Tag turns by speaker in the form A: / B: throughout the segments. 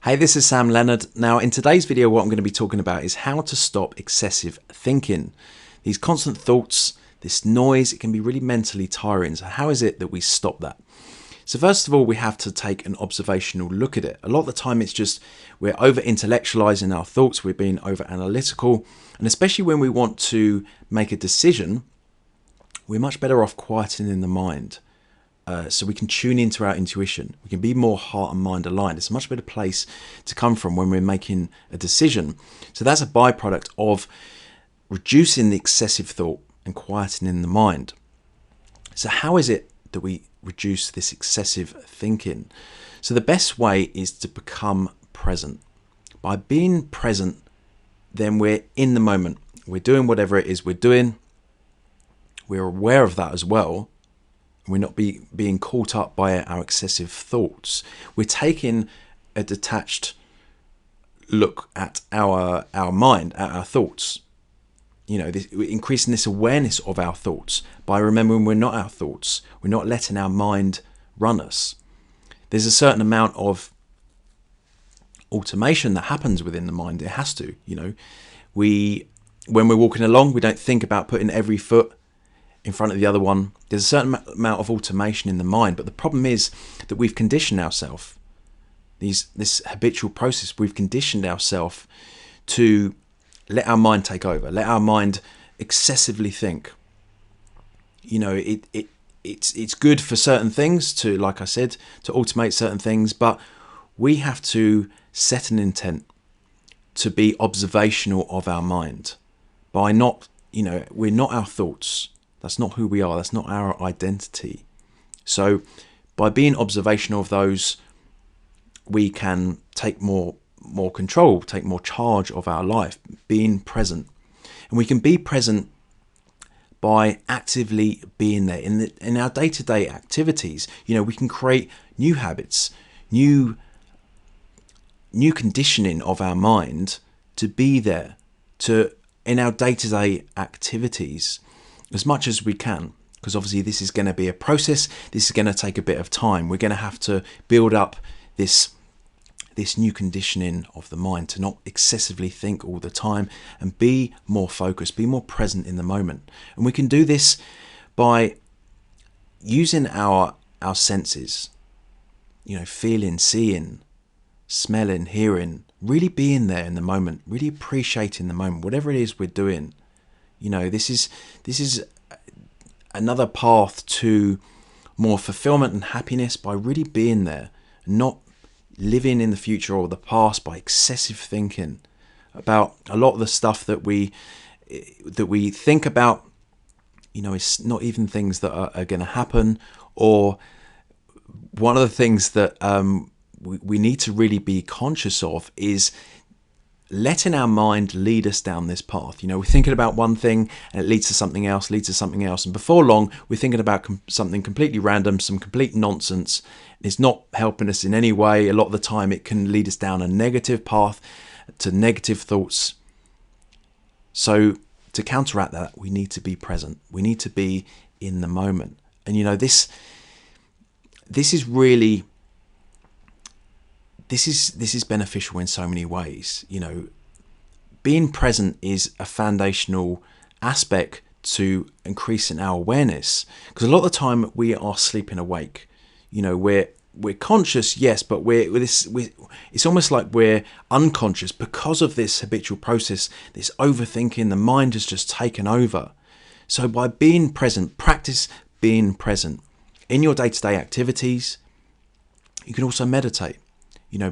A: Hey, this is Sam Leonard. Now, in today's video, what I'm going to be talking about is how to stop excessive thinking. These constant thoughts, this noise, it can be really mentally tiring. So how is it that we stop that? So first of all, we have to take an observational look at it. A lot of the time, it's just we're over-intellectualizing our thoughts, we're being over-analytical, and especially when we want to make a decision, we're much better off quietening the mind. So we can tune into our intuition. We can be more heart and mind aligned. It's a much better place to come from when we're making a decision. So that's a byproduct of reducing the excessive thought and quietening the mind. So how is it that we reduce this excessive thinking? So the best way is to become present. By being present, then we're in the moment. We're doing whatever it is we're doing. We're aware of that as well. We're not being caught up by our excessive thoughts. We're taking a detached look at our mind, at our thoughts. We're increasing this awareness of our thoughts by remembering we're not our thoughts. We're not letting our mind run us. There's a certain amount of automation that happens within the mind. It has to. When we're walking along, we don't think about putting every foot in front of the other one. There's a certain amount of automation in the mind, but the problem is that we've conditioned ourselves. This habitual process, we've conditioned ourselves to let our mind take over, let our mind excessively think. It's good for certain things to, like I said, to automate certain things, but we have to set an intent to be observational of our mind by not, we're not our thoughts. That's not who we are. That's not our identity. So by being observational of those, we can take more control, take more charge of our life, being present. And we can be present by actively being there in our day-to-day activities. We can create new habits, new conditioning of our mind to be there in our day-to-day activities as much as we can, because obviously this is going to be a process. This is going to take a bit of time. We're going to have to build up this new conditioning of the mind to not excessively think all the time and be more focused, be more present in the moment. And we can do this by using our senses, feeling, seeing, smelling, hearing, really being there in the moment, really appreciating the moment, whatever it is we're doing. This is another path to more fulfillment and happiness by really being there, not living in the future or the past by excessive thinking about a lot of the stuff that we think about. It's not even things that are going to happen. Or one of the things that we need to really be conscious of is letting our mind lead us down this path. We're thinking about one thing and it leads to something else, and before long we're thinking about something completely random, some complete nonsense. It's not helping us in any way. A lot of the time it can lead us down a negative path to negative thoughts. So to counteract that, we need to be present. We need to be in the moment. And this is really This is beneficial in so many ways. Being present is a foundational aspect to increasing our awareness, because a lot of the time we are sleeping awake. We're conscious, yes, but it's almost like we're unconscious because of this habitual process, this overthinking. The mind has just taken over. So by being present, practice being present in your day-to-day activities. You can also meditate.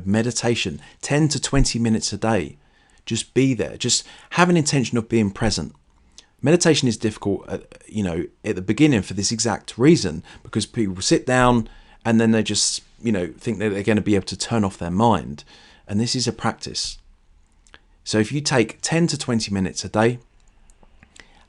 A: Meditation, 10 to 20 minutes a day. Just be there. Just have an intention of being present. Meditation is difficult, at the beginning for this exact reason, because people sit down and then they just, think that they're going to be able to turn off their mind. And this is a practice. So if you take 10 to 20 minutes a day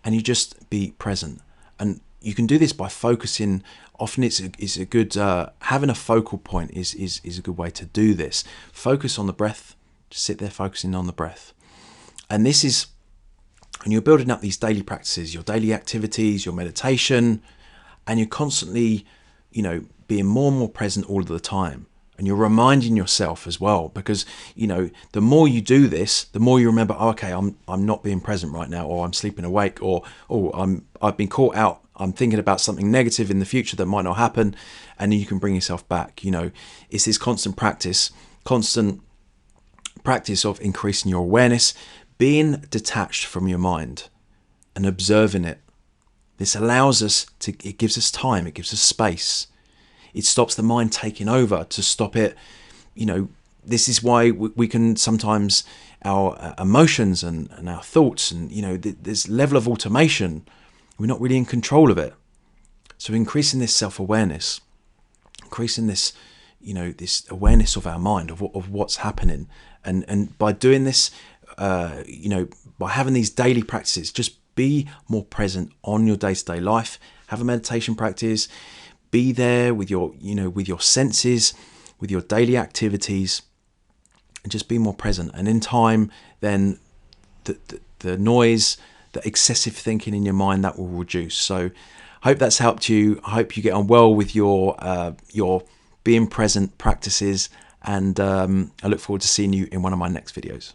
A: and you just be present, and you can do this by focusing. Often it's a good, having a focal point is a good way to do this. Focus on the breath. Just sit there focusing on the breath. And this is, and you're building up these daily practices, your daily activities, your meditation, and you're constantly, being more and more present all of the time. And you're reminding yourself as well, because the more you do this, the more you remember, oh, okay, I'm not being present right now, or I'm sleeping awake, or I've been caught out, I'm thinking about something negative in the future that might not happen. And then you can bring yourself back. It's this constant practice of increasing your awareness, being detached from your mind and observing it. This allows us it gives us time, it gives us space. It stops the mind taking over, to stop it. This is why we can sometimes, our emotions and our thoughts, and this level of automation, we're not really in control of it. So increasing this self-awareness, increasing this, this awareness of our mind, of what's happening, and by doing this, by having these daily practices, just be more present on your day-to-day life. Have a meditation practice. Be there with your, with your senses, with your daily activities, and just be more present. And in time, then the noise, the excessive thinking in your mind, that will reduce. So I hope that's helped you. I hope you get on well with your being present practices. And I look forward to seeing you in one of my next videos.